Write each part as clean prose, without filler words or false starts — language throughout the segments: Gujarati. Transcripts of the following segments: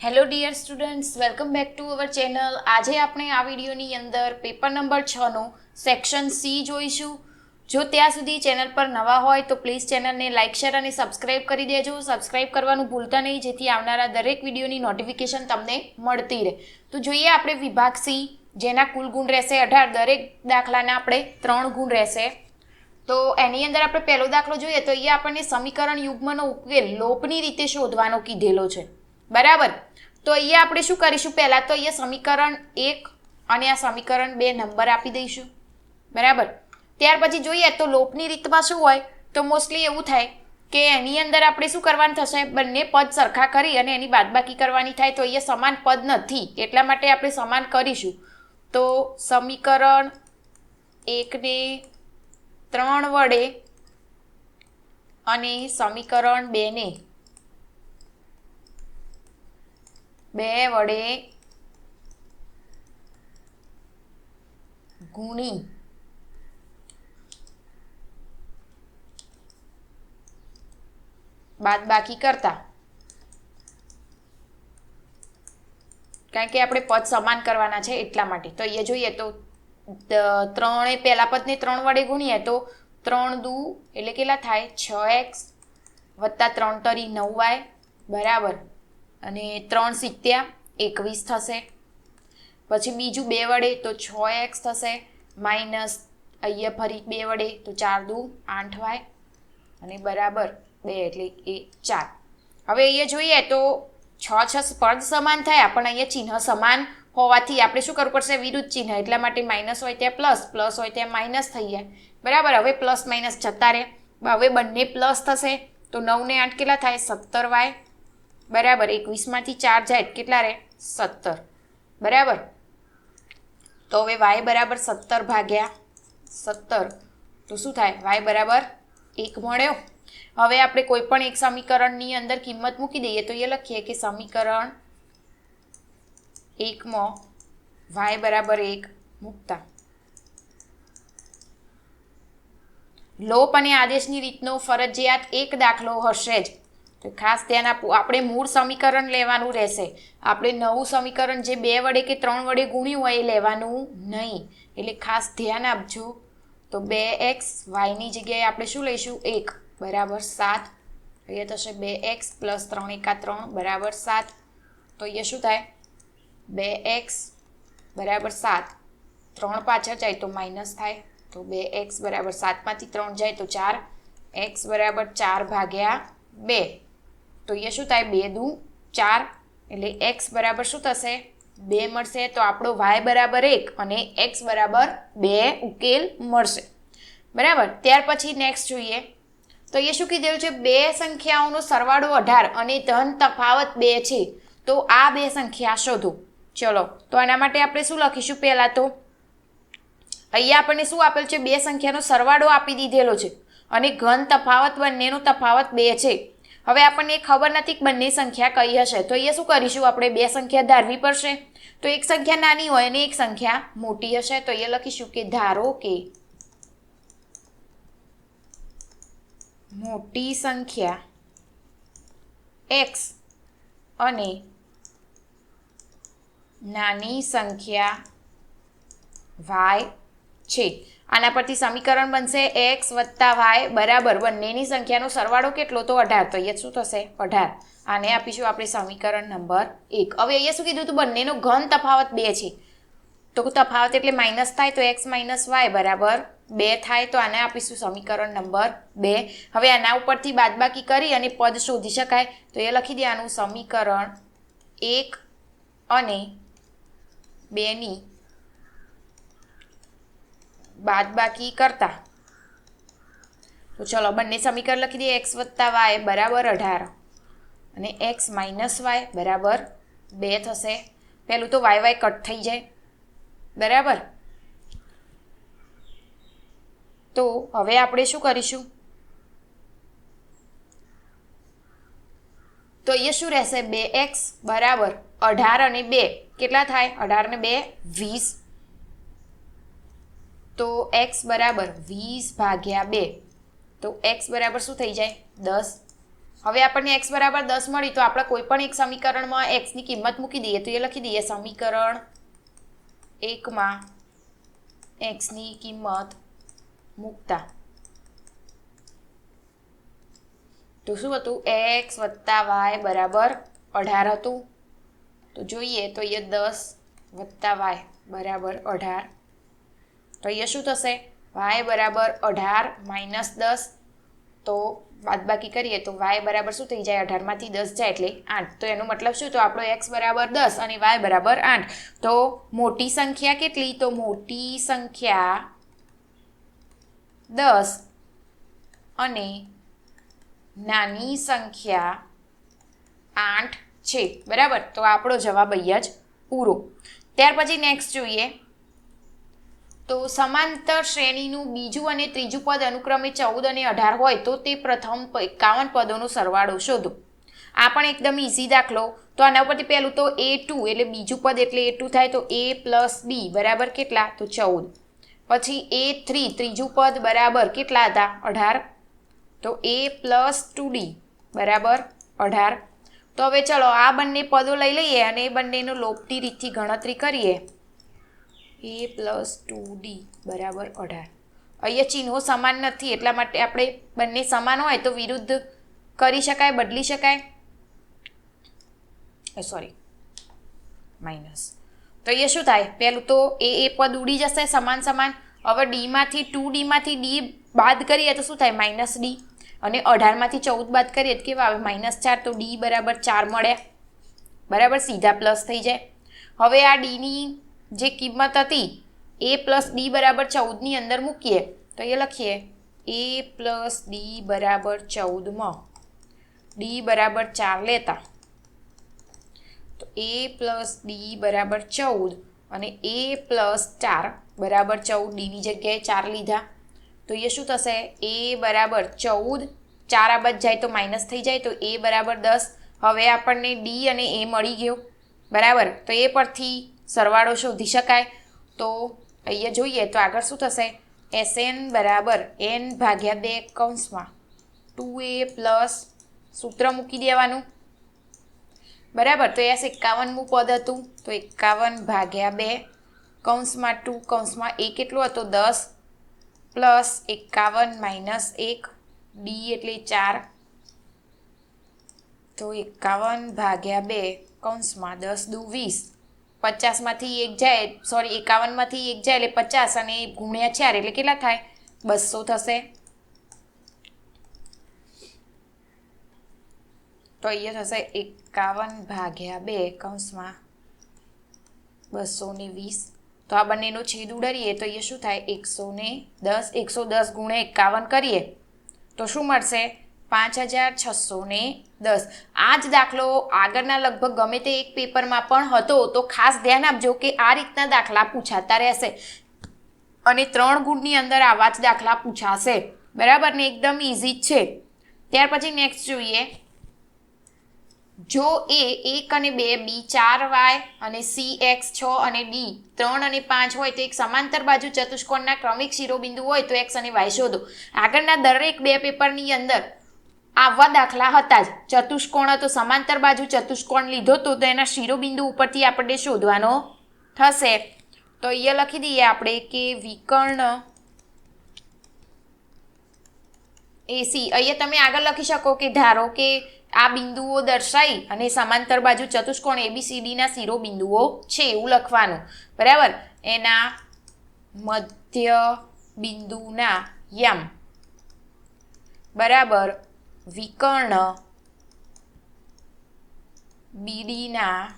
Hello dear students, welcome back to our channel. આજે આપણે આ વિડીયોની અંદર પેપર નંબર 6નો સેક્શન સી જોઈશું. જો ત્યાં સુધી ચેનલ પર નવા હોય તો પ્લીઝ ચેનલને લાઇક, શેર અને સબસ્ક્રાઇબ કરી દેજો. સબસ્ક્રાઇબ કરવાનું ભૂલતા નહીં, જેથી આવનારા દરેક વિડીયોની નોટિફિકેશન તમને મળતી રહે. તો જોઈએ આપણે વિભાગ સી, જેના કુલ ગુણ રહેશે 18. દરેક દાખલાના આપણે 3 ગુણ રહેશે. તો એની અંદર આપણે પહેલો દાખલો જોઈએ તો અહીંયા આપણને સમીકરણ યુગ્મનો ઉકેલ લોપની રીતે શોધવાનો કીધેલો છે. બરાબર. તો અહીંયા આપણે શું કરીશું? પહેલા તો અહીંયા સમીકરણ 1 અને આ સમીકરણ 2 નંબર આપી દઈશું. બરાબર. ત્યાર પછી જોઈએ તો લોપની રીતમાં શું હોય, તો મોસ્ટલી એવું થાય કે એની અંદર આપણે શું કરવાનું થશે, બંને પદ સરખા કરી અને એની બાદબાકી કરવાની થાય. તો અહીંયા સમાન પદ નથી, એટલા માટે આપણે સમાન કરીશું. તો સમીકરણ 1 ને 3 વડે અને સમીકરણ 2 ને 2 વડે ગુણી બાદબાકી કરતા, કારણ કે આપણે પદ સમાન કરવાના છે એટલા માટે. તો અહીંયા જોઈએ તો 3 પહેલા પદને 3 વડે ગુણીએ તો 3 દુ એટલે કેટલા થાય? 6x વત્તા 3 તરી 9y બરાબર, અને 3 સિત્યા 21 થશે. પછી બીજું 2 વડે તો 6x થશે, માઇનસ અહીંયા ફરી 2 વડે તો 4 દુ 8y અને બરાબર 2 એટલે એ 4. હવે અહીંયા જોઈએ તો 6 પદ સમાન થયા, પણ અહીંયા ચિહ્ન સમાન હોવાથી આપણે શું કરવું પડશે? વિરુદ્ધ ચિહ્ન. એટલા માટે માઇનસ હોય ત્યાં પ્લસ, પ્લસ હોય ત્યાં માઇનસ થઈ જાય. બરાબર. હવે પ્લસ માઇનસ જતા રહે. હવે બંને પ્લસ થશે તો 9 ને 8 કેટલા થાય? 17y બરાબર. 21માંથી 4 જાય કેટલા રહે? 17 બરાબર. તો હવે y બરાબર 17 ભાગ્યા 17 તો શું થાય? y બરાબર 1 મળ્યો. હવે આપણે કોઈ પણ એક સમીકરણની અંદર કિંમત મૂકી દઈએ તો એ લખીએ કે સમીકરણ 1 માં y બરાબર 1 મૂકતા લોપ અને આદેશની રીતનો ફરજિયાત એક દાખલો હશે જ. તો ખાસ ધ્યાન આપવું, આપણે મૂળ સમીકરણ લેવાનું રહેશે. આપણે નવું સમીકરણ જે 2 વડે કે 3 વડે ગુણ્યું હોય એ લેવાનું નહીં. એટલે ખાસ ધ્યાન આપજો. તો 2x yની જગ્યાએ આપણે શું લઈશું? 1 બરાબર 7. અહીંયા થશે 2x પ્લસ 3 એકા 3 બરાબર 7. તો અહીંયા શું થાય? 2x બરાબર 7. 3 પાછળ જાય તો માઇનસ થાય. તો 2x બરાબર 7માંથી 3 જાય તો 4. x બરાબર 4 ભાગ્યા 2. તો અહીંયા શું થાય? 2 દુ 4 એટલે x બરાબર શું થશે? 2 મળશે. તો આપણો y બરાબર 1 અને x બરાબર 2 ઉકેલ મળશે. બરાબર. ત્યાર પછી નેક્સ્ટ જોઈએ તો એ શું કીધેલું છે? બે સંખ્યાઓનો સરવાળો 18 અને ધન તફાવત 2 છે. તો આ બે સંખ્યા શોધો. ચલો, તો આના માટે આપણે શું લખીશું? પહેલાં તો અહીંયા આપણને શું આપેલ છે? બે સંખ્યાનો સરવાળો આપી દીધેલો છે અને ઘન તફાવત, બંનેનો તફાવત 2 છે. હવે આપણને ખબર નથી કે બંને સંખ્યા કઈ હશે. તો અહીંયા શું કરીશું? આપણે બે સંખ્યા ધારવી પડશે. તો એક સંખ્યા નાની હોય અને એક સંખ્યા મોટી હશે. તો અહીંયા લખીશું કે ધારો કે મોટી સંખ્યા x અને નાની સંખ્યા y છે. આના પરથી સમીકરણ બનશે x વત્તા y બરાબર બંનેની સંખ્યાનો સરવાળો કેટલો? તો 18. તો અહીંયા શું થશે? 18. આને આપીશું આપણે સમીકરણ નંબર 1. હવે અહીંયા શું કીધું? તો બંનેનો ઘન તફાવત 2 છે. તો તફાવત એટલે માઇનસ થાય, તો x માઇનસ y બરાબર 2 થાય. તો આને આપીશું સમીકરણ નંબર 2. હવે આના ઉપરથી બાદબાકી કરી અને પદ શોધી શકાય. તો એ લખી દેવાનું સમીકરણ 1 અને 2ની બાદબાકી કરતા. તો ચલો બંને સમીકરણ લખી દઈએ. x વત્તા y બરાબર 18 અને x માઇનસ y બરાબર 2 થશે. પહેલું તો y કટ થઈ જાય. બરાબર. તો હવે આપણે શું કરીશું? તો અહીંયા શું રહેશે? 2x બરાબર 18 અને 2 કેટલા થાય? 18 ને 2 20. તો x બરાબર 20 ભાગ્યા 2. તો x બરાબર શું થઈ જાય? 10. હવે આપણને x બરાબર 10 મળી તો આપણે કોઈ પણ એક સમીકરણમાં x ની કિંમત મૂકી દઈએ તો એ લખી દઈએ સમીકરણ 1 માં x ની કિંમત મૂકતા તો શું હતું x + y બરાબર 18 હતું તો જોઈએ તો અહીંયા 10 + y બરાબર 18 તો અહીંયા શું થશે y બરાબર 18 - 10 તો બાદબાકી કરીએ તો y બરાબર શું થઈ જાય 18 માંથી 10 જાય એટલે 8 તો એનો મતલબ શું તો આપણો x બરાબર 10 અને y બરાબર 8 તો મોટી સંખ્યા કેટલી તો મોટી સંખ્યા 10 અને નાની સંખ્યા 8 છે બરાબર તો આપણો જવાબ અહીંયા જ પૂરો ત્યાર પછી નેક્સ્ટ જોઈએ તો સમાંતર શ્રેણીનું બીજું અને ત્રીજું પદ અનુક્રમે 14 અને 18 હોય તો તે પ્રથમ 51 પદોનો સરવાળો શોધો આ પણ એકદમ ઈઝી દાખલો તો આના ઉપરથી પહેલું તો a2 એટલે બીજું પદ એટલે a2 થાય તો a + b બરાબર કેટલા તો 14 પછી a3 ત્રીજું પદ બરાબર કેટલા હતા 18 તો a + 2d બરાબર 18 તો હવે ચલો આ બંને પદો લઈ લઈએ અને એ બંનેનો લોપની રીતથી ગણતરી કરીએ a + 2d બરાબર 18 અહીંયા ચિહ્નો સમાન નથી એટલા માટે આપણે બંને સમાન હોય તો વિરુદ્ધ કરી શકાય બદલી શકાય સોરી માઇનસ તો અહીંયા શું થાય પહેલું તો એ પદ ઉડી જશે સમાન સમાન હવે d માંથી 2d માંથી d બાદ કરીએ તો શું થાય -d અને 18 માંથી 14 બાદ કરીએ તો કેવા આવે -4 તો d બરાબર 4 મળે બરાબર સીધા પ્લસ થઈ જાય હવે આ d ની જે કિંમત હતી a + d બરાબર 14 ની અંદર મૂકીએ તો એ લખીએ a + d બરાબર 14 માં d બરાબર 4 લેતા તો a + d બરાબર 14 અને a + 4 બરાબર 14 d ની જગ્યાએ 4 લીધા તો એ શું થશે a બરાબર 14 4 આ બાદ જાય તો માઇનસ થઈ જાય તો a બરાબર 10 હવે આપણને d અને a મળી ગયો બરાબર તો એ પરથી સરવાળો શોધી શકાય તો અહીંયા જોઈએ તો આગળ શું થશે Sn બરાબર n ભાગ્યા 2 કૌંસમાં 2a + સૂત્ર મૂકી દેવાનું બરાબર તો s 51મું પદ હતું તો 51 ભાગ્યા 2 કૌંસમાં 2 કૌંસમાં a કેટલો હતો 10 + 51 - 1 d એટલે 4 તો 51 ભાગ્યા 2 કૌંસમાં 10 દુ 20 50 માંથી 1 જાય સોરી 51 માંથી 1 જાય એટલે 50 અને ગુણ્યા 4 એટલે કેટલા થાય 200 થશે તો અહીંયા થશે 51 ભાગ્યા 2 કૌંસમાં 220 તો આ બંનેનો છેદ ઉડાડીએ તો અહીંયા શું થાય 110 ગુણ્યા 51 કરીએ તો શું મળશે 5610 આ જ દાખલો આગળના લગભગ ગમે તે એક પેપરમાં પણ હતો તો ખાસ ધ્યાન આપજો કે આ રીતના દાખલા પૂછાતા રહેશે અને 3 ગુણની અંદર આવા જ દાખલા પૂછાશે બરાબર ને એકદમ ઈઝી જ છે ત્યાર પછી નેક્સ્ટ જોઈએ જો a 1 અને 2 b 4y અને c x 6 અને d 3 અને 5 હોય તો એક સમાંતર બાજુ ચતુષ્કોણના ક્રમિક શિરોબિંદુ હોય તો x અને y શોધો આગળના દરેક બે પેપરની અંદર આવા દાખલા હતા જ ચતુષ્કોણ તો સમાંતર બાજુ ચતુષ્કોણ લીધો તો એના શિરોબિંદુ ઉપરથી આપણે શોધવાનો થશે તો અહીંયા લખી દઈએ આપણે કે વિકર્ણ AC અહીંયા તમે આગળ લખી શકો કે ધારો કે આ બિંદુઓ દર્શાવી અને સમાંતર બાજુ ચતુષ્કોણ ABCD ના શિરોબિંદુઓ છે એવું લખવાનું બરાબર એના મધ્ય બિંદુના યમ બરાબર વિકર્ણ BD ના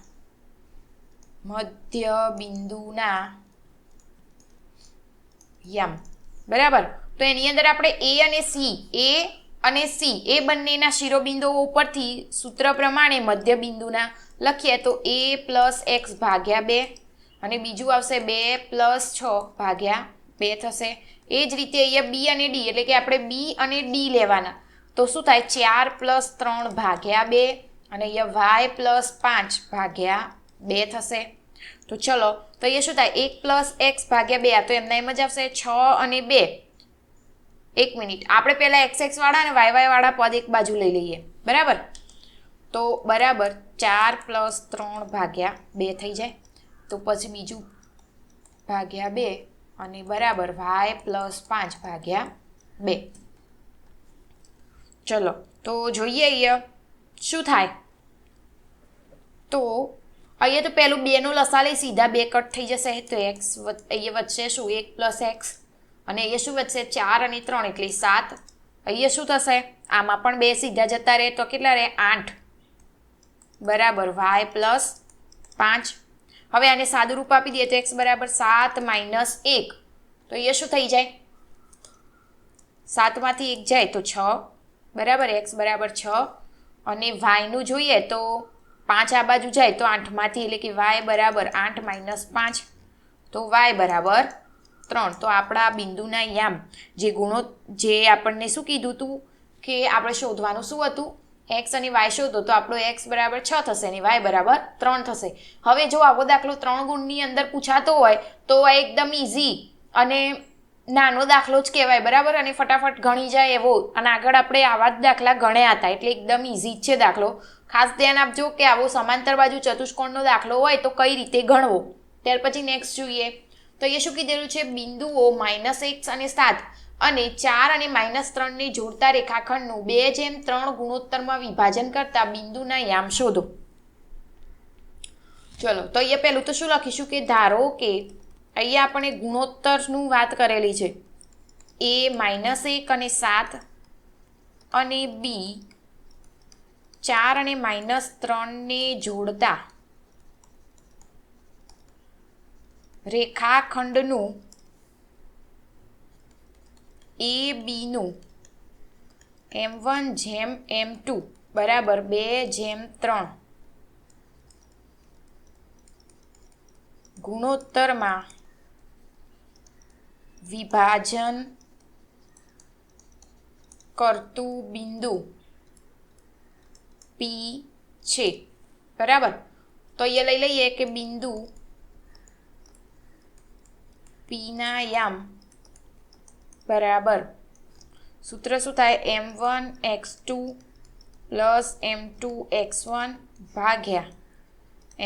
મધ્ય બિંદુના યમ બરાબર તો એની અંદર આપણે A અને C એ બંનેના શિરોબિંદુઓ ઉપરથી સૂત્ર પ્રમાણે મધ્ય બિંદુના લખીએ તો a + x ભાગ્યા 2 અને બીજું આવશે 2 + 6 ભાગ્યા 2 થશે એ જ રીતે અહીંયા b અને d એટલે કે આપણે b અને d લેવાના તો શું થાય 4 + 3 ભાગ્યા 2 અને અહીંયા y + 5 ભાગ્યા 2 થશે તો ચલો તો અહીંયા શું થાય 1 + x ભાગ્યા 2 આ તો એમના એમ જ આવશે 6 અને 2 એક મિનિટ આપણે પહેલા xx વાળા અને yy વાળા પદ એક બાજુ લઈ લઈએ બરાબર. તો બરાબર 4 + 3 ભાગ્યા 2 થઈ જાય. તો પછી બીજું ભાગ્યા 2 અને બરાબર y + 5 ભાગ્યા 2. ચલો તો જોઈએ અહીંયા શું થાય. તો અહીંયા તો પેલું 2નો લસા લઈ સીધા 2 કટ થઈ જશે. તો x અહીંયા વધશે શું 1 + x અને અહીંયા શું વધશે 4 અને 3 એટલે 7. અહીંયા શું થશે આમાં પણ 2 સીધા જતા રહે તો કેટલા રહે 8 બરાબર y + 5. હવે આને સાદું રૂપ આપી દઈએ તો x બરાબર 7 - 1. તો અહીંયા શું થઈ જાય 7 માંથી 1 જાય તો 6 બરાબર x બરાબર 6 અને yનું જોઈએ તો 5 આ બાજુ જાય તો 8 માંથી એટલે કે y બરાબર 8 - 5 તો y બરાબર 3. તો આપણા બિંદુના યામ જે આપણને શું કીધું હતું કે આપણે શોધવાનું શું હતું x અને y શોધો તો આપણો x બરાબર 6 થશે અને y બરાબર 3 થશે. હવે જો આવો દાખલો 3 ગુણની અંદર પૂછાતો હોય તો એકદમ ઇઝી અને નાનો દાખલો જ કહેવાય બરાબર અને ફટાફટ ગણી જાય એવો. અને આગળ આપણે આવા જ દાખલા ગણ્યા હતા એટલે એકદમ ઇઝી જ છે દાખલો. ખાસ ધ્યાન આપજો કે આવો સમાંતર બાજુ ચતુષ્કોણનો દાખલો હોય તો કઈ રીતે ગણવો. ત્યાર પછી નેક્સ્ટ જોઈએ તો એ શું કીધેલું છે બિંદુઓ -1 અને 7 અને 4 અને -3 ને જોડતા રેખાખંડનું 2:3 ગુણોત્તરમાં વિભાજન કરતા બિંદુના યામ શોધો. ચલો તો અહીંયા પહેલું તો શું લખીશું કે ધારો કે અહીંયા આપણે ગુણોત્તરનું વાત કરેલી છે a -1 અને 7 અને b 4 અને -3 ને જોડતા રેખાખંડનું a bનું m1/m2 બરાબર 2/3 ગુણોત્તરમાં વિભાજન કરતું બિંદુ P છે બરાબર. તો અહીંયા લઈ લઈએ કે બિંદુ Pના યામ બરાબર સૂત્ર શું થાય m1x2 + m2x1 ભાગ્યા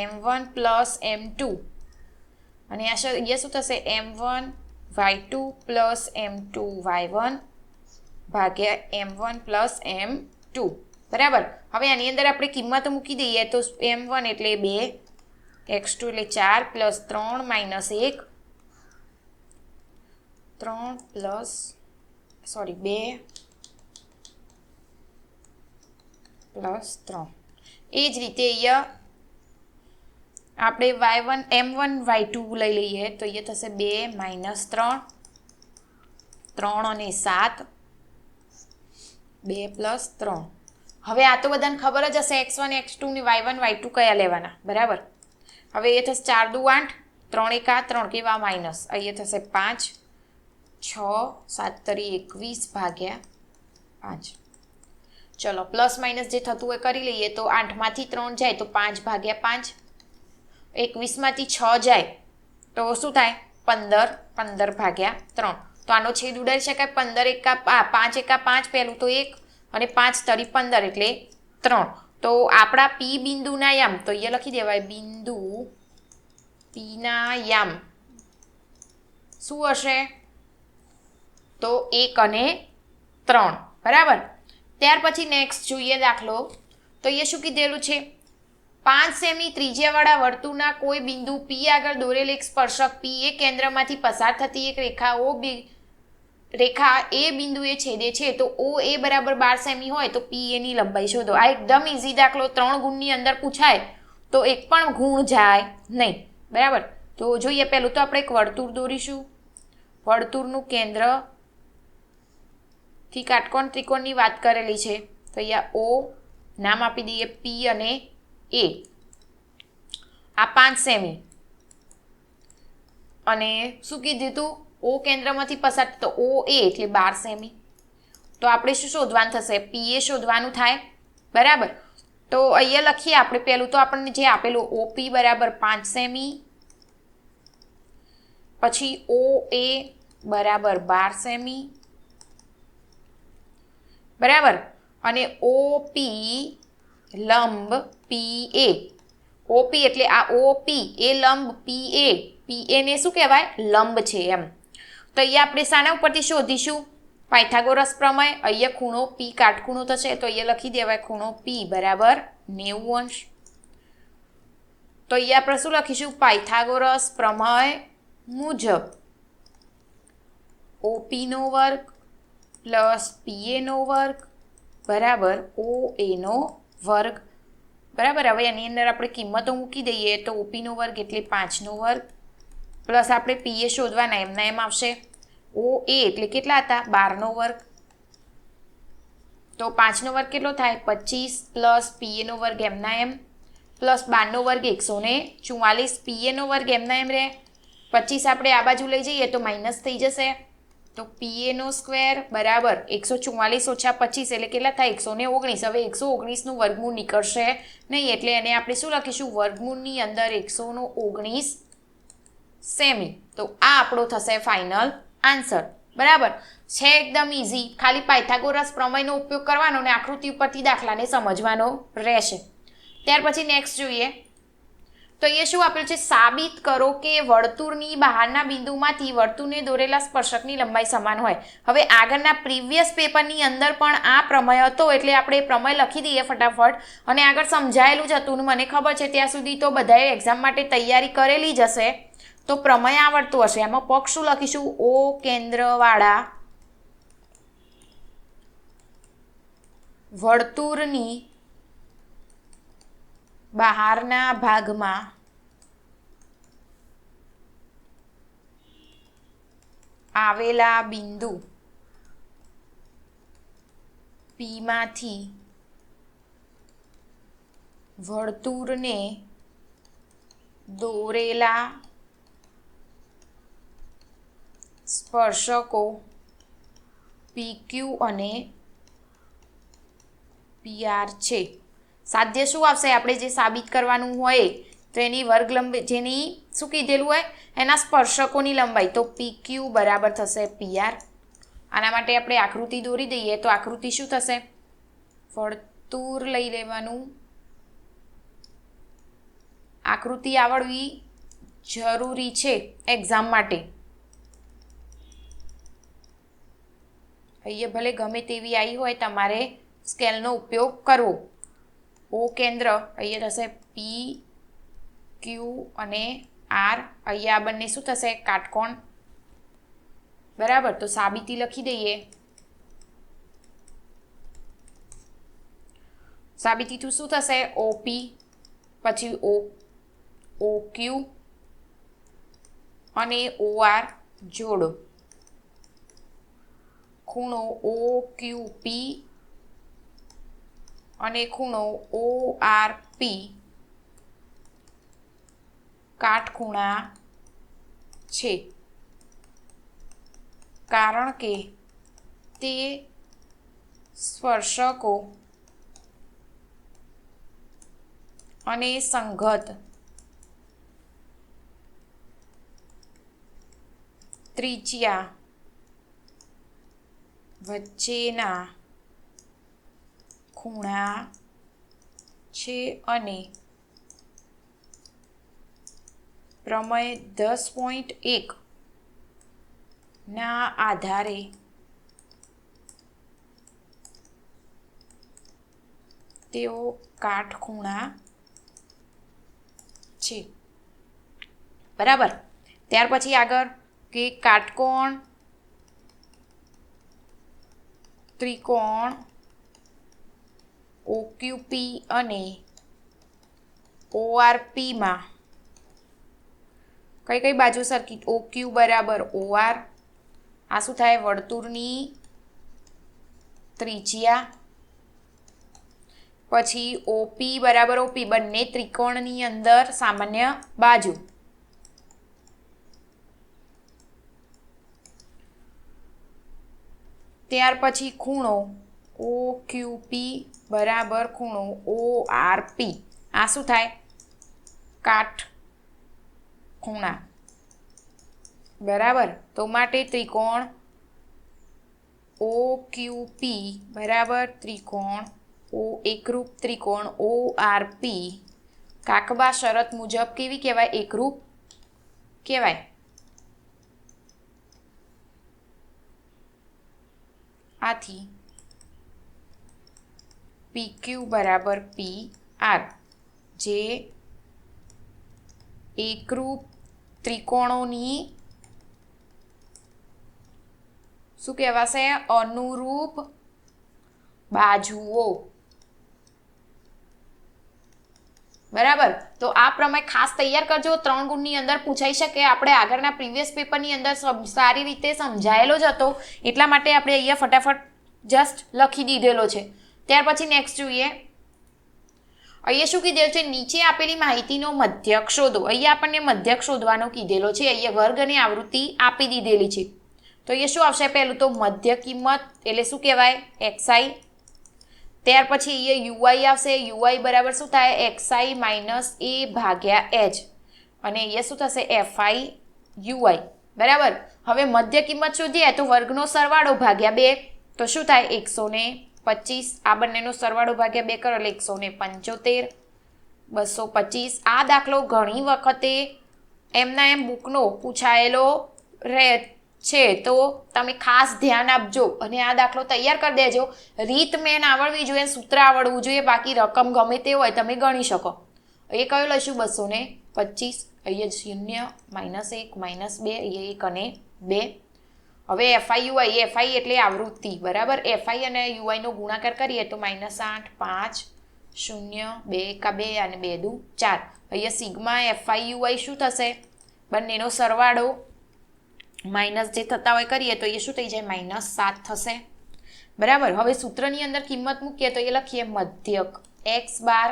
m1 + m2 અને અહીંયા શું થશે m1y2 + m2y1 ભાગ્યા m1 + m2 બરાબર. હવે આની અંદર આપણે કિંમતો મૂકી દઈએ તો m1 એટલે 2 x2 એટલે 4 + 3 - 1 2 + 3. એ જ રીતે અહીંયા આપણે m1 y2 લઈ લઈએ તો અહીંયા થશે 2 - 3 3 અને 7 2 + 3. હવે આ તો બધાને ખબર જ હશે x1 x2 ને y1 y2 કયા લેવાના બરાબર. હવે એ થશે 4 દુ 8 3 1 3 કેવા માઇનસ અહીંયા થશે 5 6 7 તરી 21 ભાગ્યા 5. ચલો પ્લસ માઇનસ જે થતું હોય કરી લઈએ તો 8 માંથી 3 જાય તો 5 ભાગ્યા 5 21 માંથી 6 જાય તો શું થાય 15 15 ભાગ્યા 3. તો આનો છેદ ઉડાડી શકાય 15 એકા 5 એકા 5 પહેલું તો 1 અને 5 તરી 15 એટલે 3. તો આપણા P બિંદુના યામ તો અહીંયા લખી દેવાય બિંદુ Pના યામ શું હશે તો 1 અને 3 બરાબર. ત્યાર પછી નેક્સ્ટ જોઈએ દાખલો તો એ શું કીધેલું છે 5 સેમી ત્રિજ્યાવાળા વર્તુળના કોઈ બિંદુ P આગળ દોરેલ એક સ્પર્શક P એ કેન્દ્રમાંથી પસાર થતી એક રેખા એ બિંદુએ છેદે છે તો OA બરાબર 12 સેમી હોય તો PA ની લંબાઈ શોધો. આ એકદમ ઇઝી દાખલો 3 ગુણની અંદર પૂછાય તો એક પણ ગુણ જાય નહીં બરાબર. તો જોઈએ પહેલું તો આપણે એક વર્તુળ દોરીશું. વર્તુળનું કેન્દ્ર થી કાટકોણ ત્રિકોણની વાત કરેલી છે તો અહીંયા O નામ આપી દઈએ P અને A. આ 5 સેમી અને શું કીધું તું O કેન્દ્રમાંથી પસાર તો OA એટલે 12 સેમી. તો આપણે શું શોધવાનું થશે PA શોધવાનું થાય બરાબર. તો અહીંયા લખીએ આપણે પહેલું તો આપણને જે આપેલું OP બરાબર 5 સેમી પછી OA બરાબર 12 સેમી બરાબર અને ઓપી લંબ પીએ. ઓપી એટલે આ ઓપી એ લંબ પીએ ને શું કહેવાય? લંબ છે એમ. તો અહીંયા આપણે શાના ઉપરથી શોધીશું? પાયથાગોરસ પ્રમેય. અહીંયા ખૂણો પી કાટખૂણો થશે તો અહીંયા લખી દેવાય ખૂણો પી બરાબર 90 અંશ. તો અહીંયા આપણે શું લખીશું? પાયથાગોરસ પ્રમેય મુજબ ઓપી નો વર્ગ પ્લસ પીએ નો વર્ગ બરાબર ઓએ નો વર્ગ બરાબર. હવે એની અંદર આપણે કિંમતો મૂકી દઈએ તો ઓપીનો વર્ગ એટલે 5નો વર્ગ પ્લસ આપણે પીએ શોધવાના એમના એમ આવશે. ઓ એ એટલે કેટલા હતા? 12નો વર્ગ. તો 5નો વર્ગ કેટલો થાય? 25 પ્લસ પીએનો વર્ગ એમના એમ પ્લસ 12નો વર્ગ 144. પીએનો વર્ગ એમના એમ રહે. 25 આપણે આ બાજુ લઈ જઈએ તો માઇનસ થઈ જશે. તો પીએનો સ્ક્વેર બરાબર 144 ઓછા 25 એટલે કેટલા થાય? 119. હવે 119નું વર્ગમૂળ નીકળશે નહીં એટલે એને આપણે શું લખીશું? વર્ગમૂળની અંદર 119 સેમી. તો આ આપણો થશે ફાઇનલ આન્સર. બરાબર છે, એકદમ ઇઝી. ખાલી પાયથાગોરસ પ્રમેયનો ઉપયોગ કરવાનો અને આકૃતિ ઉપરથી દાખલાને સમજવાનો રહેશે. ત્યાર પછી નેક્સ્ટ જોઈએ તો એ શું આપેલું છે? સાબિત કરો કે વર્તુળની બહારના બિંદુમાંથી વર્તુળને દોરેલા સ્પર્શકની લંબાઈ સમાન હોય. હવે આગળના પ્રીવિયસ પેપરની અંદર પણ આ પ્રમેય હતો એટલે આપણે પ્રમેય લખી દઈએ ફટાફટ. અને આગળ સમજાયેલું જ હતું મને ખબર છે ત્યાં સુધી તો બધાએ એક્ઝામ માટે તૈયારી કરેલી જ હશે. તો પ્રમેય આવડતું હશે. એમાં પક્ષ શું લખીશું? ઓ કેન્દ્રવાળા વર્તુળની બહારના ભાગમાં આવેલા બિંદુ પી માંથી વર્તુળને દોરેલા સ્પર્શકો PQ અને PR છે. સાધ્ય શું આવશે? આપણે જે સાબિત કરવાનું હોય તો એની વર્ગ લંબાઈ જેની શું કીધેલું હોય એના સ્પર્શકોની લંબાઈ તો PQ બરાબર થશે PR. આના માટે આપણે આકૃતિ દોરી દઈએ તો આકૃતિ શું થશે? વર્તુળ લઈ લેવાનું. આકૃતિ આવડવી જરૂરી છે એક્ઝામ માટે. અહીંયા ભલે ગમે તેવી આવી હોય તમારે સ્કેલનો ઉપયોગ કરવો. ઓ કેન્દ્ર અહીંયા થશે PQ અને R. અહીંયા બંને શું થશે? કાટકોણ. બરાબર. તો સાબિતી લખી દઈએ. સાબિતીથી શું થશે? OP પછી OQ અને OR જોડો. ખૂણો OQP અને ખૂણો ORP કાટખૂણા છે કારણ કે તે સ્પર્શકો અને સંગત ત્રિજ્યા વચ્ચેના ખૂણા છે અને પ્રમેય 10.1 ના આધારે તેઓ કાટખૂણા છે. બરાબર. ત્યાર પછી આગળ કે કાટકોણ ત્રિકોણ OQP અને ORP માં કઈ કઈ બાજુ સરખી? OQ બરાબર OR. આ શું થાય? વર્તુળની ત્રિજ્યા. પછી OP બરાબર OP બંને ત્રિકોણની અંદર સામાન્ય બાજુ. ત્યાર પછી ખૂણો OQP બરાબર ખૂણો ORP. આ શું થાય? કાટખૂણા. બરાબર. તો માટે ત્રિકોણ ઓ ક્યુ પી બરાબર ત્રિકોણ ઓ એકરૂપ ત્રિકોણ ઓ આર પી કાકબા શરત મુજબ કેવી કહેવાય? એકરૂપ કહેવાય. આથી પી ક્યુ બરાબર પી આર જે એકરૂપ ત્રિકોણોની શું કહેવાશે? અનુરૂપ બાજુઓ. બરાબર. તો આ પ્રમાણે ખાસ તૈયાર કરજો. 3 ગુણની અંદર પૂછાઈ શકે. આપણે આગળના પ્રીવિયસ પેપરની અંદર સારી રીતે સમજાયેલો જ હતો, એટલા માટે આપણે અહીંયા ફટાફટ જસ્ટ લખી દીધેલો છે. ત્યાર પછી નેક્સ્ટ જોઈએ. અહીંયા શું કીધેલું છે? નીચે આપેલી માહિતીનો મધ્યક શોધો. અહીંયા આપણને મધ્યક શોધવાનો કીધેલો છે. અહીંયા વર્ગ અને આવૃત્તિ આપી દીધેલી છે. તો અહીંયા શું આવશે? પહેલું તો મધ્ય કિંમત એટલે શું કહેવાય? એક્સઆઈ. ત્યાર પછી અહીંયા યુઆઈ આવશે. યુઆઈ બરાબર શું થાય? એક્સઆઈ માઇનસ એ ભાગ્યા એચ. અને અહીંયા શું થશે? FI UI. બરાબર. હવે મધ્ય કિંમત શોધીએ તો વર્ગનો સરવાળો ભાગ્યા 2 તો શું થાય? 125. આ બંનેનો સરવાળો ભાગ્યા 2 કરો એટલે 175. 225. આ દાખલો ઘણી વખતે એમના એમ બુકનો પૂછાયેલો રહે છે, તો તમે ખાસ ધ્યાન આપજો અને આ દાખલો તૈયાર કરી દેજો. રીત મેન આવડવી જોઈએ, સૂત્ર આવડવું જોઈએ, બાકી રકમ ગમે તે હોય તમે ગણી શકો. એ કયો લઈશું? 225. અહીંયા 0 -1 -2 અહીંયા 1 અને 2. હવે એફઆઈ યુઆઈ. એફઆઈ એટલે આવૃત્તિ. બરાબર. એફઆઈ અને યુઆઈનો ગુણાકાર કરીએ તો -8 5 0 2 કા 2 અને 2 દુ 4. અહીંયા સિગ્મા એફઆઈ યુઆઈ શું થશે? બંનેનો સરવાળો માઇનસ જે થતા હોય કરીએ તો એ શું થઈ જાય? -7 થશે. બરાબર. હવે સૂત્રની અંદર કિંમત મૂકીએ તો એ લખીએ મધ્યક x બાર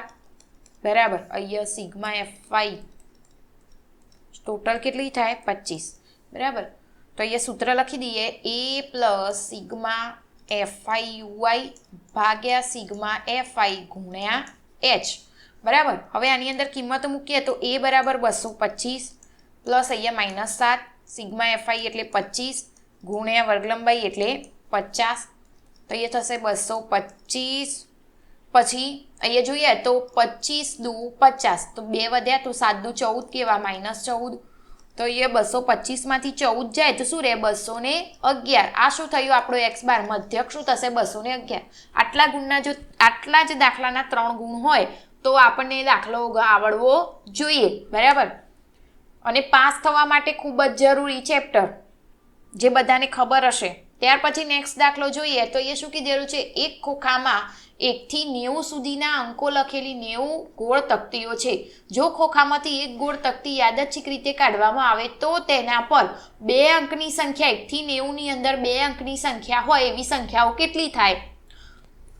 બરાબર. અહીંયા સિગ્મા એફઆઈ ટોટલ કેટલી થાય? 25. બરાબર. તો અહીંયા સૂત્ર લખી દઈએ a plus sigma FI UI ભાગ્યા સિગ્મા એફઆઈ ગુણ્યા h. બરાબર. હવે આની અંદર કિંમત મૂકીએ તો a બરાબર 225 પ્લસ અહીંયા -7 સિગ્મા એફઆઈ એટલે 25 ગુણ્યા વર્ગલંબાઈ એટલે 50. તો એ થશે 225. પછી અહીંયા જોઈએ તો 25 દુ 50 તો 2 વધ્યા તો 7 દુ 14 કેવા? -14. તો અહીંયા 225 માંથી 14 જાય તો શું રહે? 211. આ શું થયું? આપણો એક્સ બાર મધ્યક શું થશે? 211. આટલા ગુણના જો આટલા જ દાખલાના 3 ગુણ હોય તો આપણને દાખલો આવડવો જોઈએ. બરાબર. અને પાસ થવા માટે ખૂબ જ જરૂરી ચેપ્ટર જે બધાને ખબર હશે. ત્યાર પછી નેક્સ્ટ દાખલો જોઈએ તો એ શું કીધેલું છે? એક ખોખામાં 1 થી 90 સુધીના અંકો લખેલી 90 ગોળ તકતીઓ છે. જો ખોખામાંથી એક ગોળ તકતી યાદચ્છિક રીતે કાઢવામાં આવે તો તેના પર 2 અંકની સંખ્યા 1 થી 90 ની અંદર 2 અંકની સંખ્યા હોય એવી સંખ્યાઓ કેટલી થાય?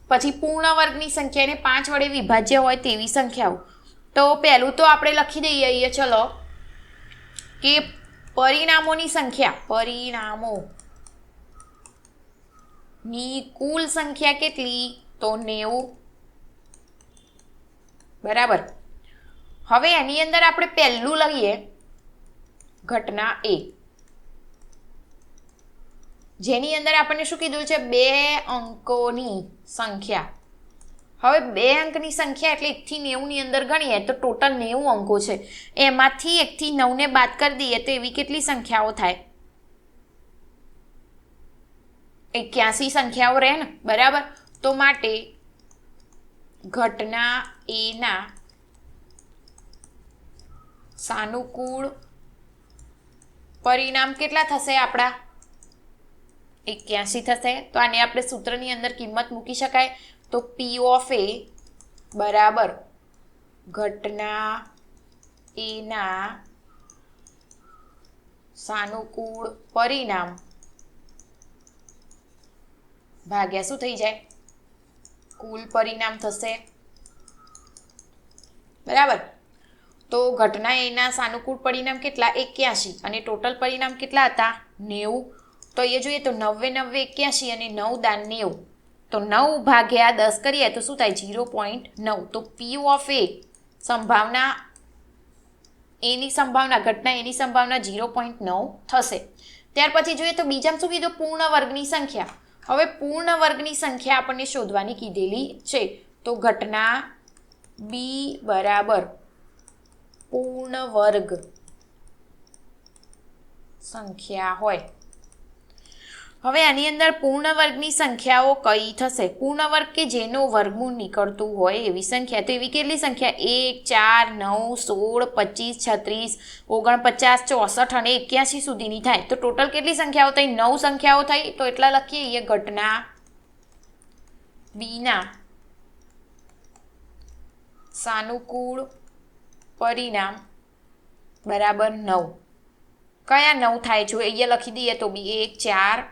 પછી પૂર્ણ વર્ગની સંખ્યાને 5 વડે વિભાજ્ય હોય તેવી સંખ્યાઓ. તો પહેલું તો આપણે લખી દઈએ અહીંયા. ચલો કે પરિણામોની સંખ્યા, પરિણામોની કુલ સંખ્યા કેટલી? તો 90. બરાબર. હવે એની અંદર આપણે પહેલું લઈએ ઘટના A, જેની અંદર આપણને શું કીધું છે? 2 અંકોની સંખ્યા. હવે 2 અંકની સંખ્યા એટલે 1 થી 90 ની અંદર ગણીએ તો ટોટલ 90 અંકો છે. એમાંથી 1 થી 9 ને બાદ કરી દઈએ તો એવી કેટલી સંખ્યાઓ થાય? 81 સંખ્યાઓ રહે ને. બરાબર. તો માટે ઘટના A ના સાનુકૂળ પરિણામ કેટલા થશે આપણા? 81 થશે. તો આને આપણે સૂત્રની અંદર કિંમત મૂકી શકાય. તો P of A બરાબર ઘટના A ના સાનુકૂળ પરિણામ ભાગ્યા શું થઈ જાય? કુલ પરિણામ થશે. બરાબર. તો ઘટના A ના સાનુકૂળ પરિણામ કેટલા? 81 અને ટોટલ પરિણામ કેટલા હતા? 90. તો એ જોઈએ તો 90 90 81 અને 9 દાન 90. તો 9 ભાગ્યા 10 કરીએ તો શું થાય? 0.9. તો P of A સંભાવના એની સંભાવના ઘટના એની સંભાવના 0.9 થશે. ત્યાર પછી જોઈએ તો બીજામાં શું કીધું? પૂર્ણ વર્ગની સંખ્યા. હવે પૂર્ણ વર્ગની સંખ્યા આપણને શોધવાની કીધેલી છે, તો ઘટના બી બરાબર પૂર્ણ વર્ગ સંખ્યા હોય. હવે આની અંદર પૂર્ણ વર્ગની સંખ્યાઓ કઈ થશે? પૂર્ણ વર્ગ કે જેનો વર્ગમૂળ નીકળતું હોય એવી સંખ્યા. તો એવી કેટલી સંખ્યા? 1, 4, 9, 16, 25, 36, 49, 64 અને 81 સુધીની થાય. તો ટોટલ કેટલી સંખ્યાઓ થઈ? 9 સંખ્યાઓ થઈ. તો એટલા લખીએ ઘટના બીના સાનુકૂળ પરિણામ બરાબર 9. કયા 9 થાય છે? અહીંયા લખી દઈએ તો બી 1, 4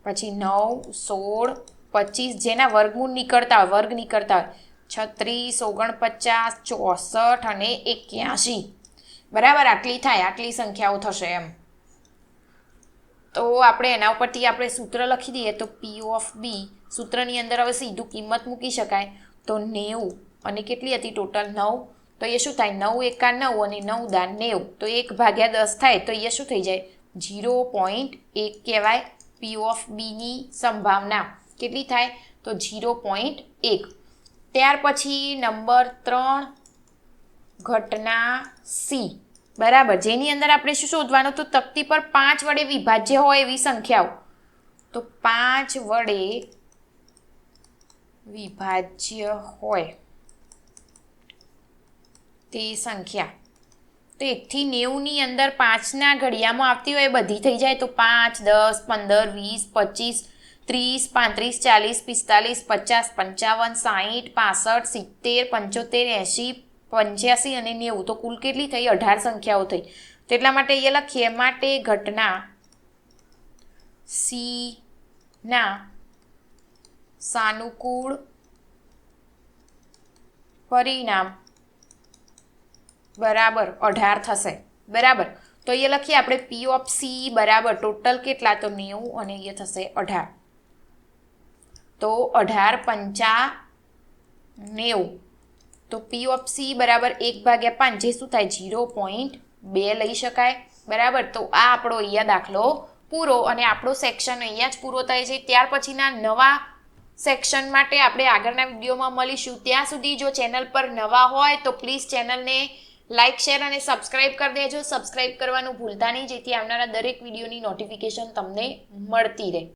પછી 9, 16, 25 જેના વર્ગમૂળ નીકળતા હોય, વર્ગ નીકળતા હોય, 36, 49, 64 અને 81. બરાબર, આટલી થાય, આટલી સંખ્યાઓ થશે એમ. તો આપણે એના ઉપરથી આપણે સૂત્ર લખી દઈએ તો પી ઓફ બી, સૂત્રની અંદર હવે સીધું કિંમત મૂકી શકાય. તો 90 અને કેટલી હતી ટોટલ? 9. તો એ શું થાય? 9 એકા 9 અને 9 દા 90. તો 1/10 થાય. તો એ શું થઈ જાય? 0.1 કહેવાય. પી ઓફ બીની સંભાવના કેટલી થાય? તો 0.1. ત્યાર પછી નંબર 3 ઘટના સી. બરાબર, જેની અંદર આપણે શું શોધવાનું? તો તકતી પર 5 વડે વિભાજ્ય હોય એવી સંખ્યાઓ. તો 5 વડે વિભાજ્ય હોય તે સંખ્યા. તો 1 થી 90ની અંદર 5ના ઘડિયામાં આવતી હોય એ બધી થઈ જાય. તો 5, 10, 15, 20, 25, 30, 35, 40, 45, 50, 55, 60, 65, 70, 75, 80, 85 અને 90. તો કુલ કેટલી થઈ? 18 સંખ્યાઓ થઈ. તો એટલા માટે એ લખીએ, માટે ઘટના સી ના સાનુકૂળ પરિણામ બરાબર 18 થશે. બરાબર, તો એ લખીએ આપણે પી ઓફ સી બરાબર ટોટલ કેટલા? તો 90 અને એ થશે 18. તો 18 પંચા 90. તો પી ઓફ સી બરાબર 1/5 જે શું થાય? 0.2 લઈ શકાય. બરાબર, તો આ આપણો અહીંયા દાખલો પૂરો અને આપણો સેક્શન અહીંયા જ પૂરો થાય છે. ત્યાર પછીના નવા સેક્શન માટે આપણે આગળના વિડીયોમાં મળીશું. ત્યાં સુધી જો ચેનલ પર નવા હોય તો પ્લીઝ ચેનલને લાઇક, શેર અને સબસ્ક્રાઇબ કરી દેજો. સબસ્ક્રાઇબ કરવાનું ભૂલતા નહીં, જેથી આવનારા દરેક વિડીયોની નોટિફિકેશન તમને મળતી રહે.